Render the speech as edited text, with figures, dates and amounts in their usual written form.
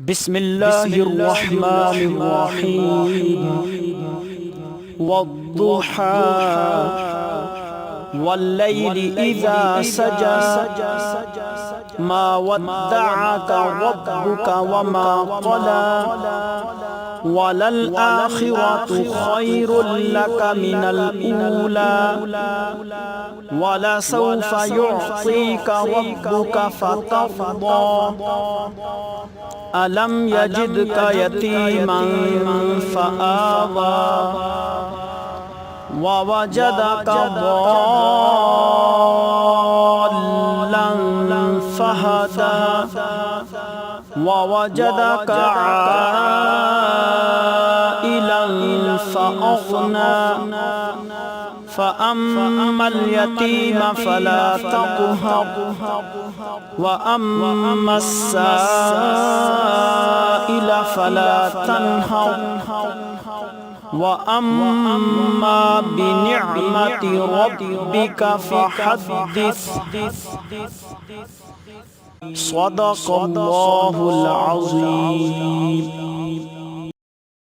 بسم الله الرحمن الرحيم والضحى والليل إذا سجى ما ودعك ربك وما قلى وللآخرة خير لك من الأولى ولسوف يعطيك ربك فترضى ألم يجدك يتيما فآوى ووجدك ضالا فهدى ووجدك عائلا فأغنى فأما اليتيم فلا تقهر وأما السائل فلا تنهر وأما بنعمة ربك فحدث صدق الله العظيم.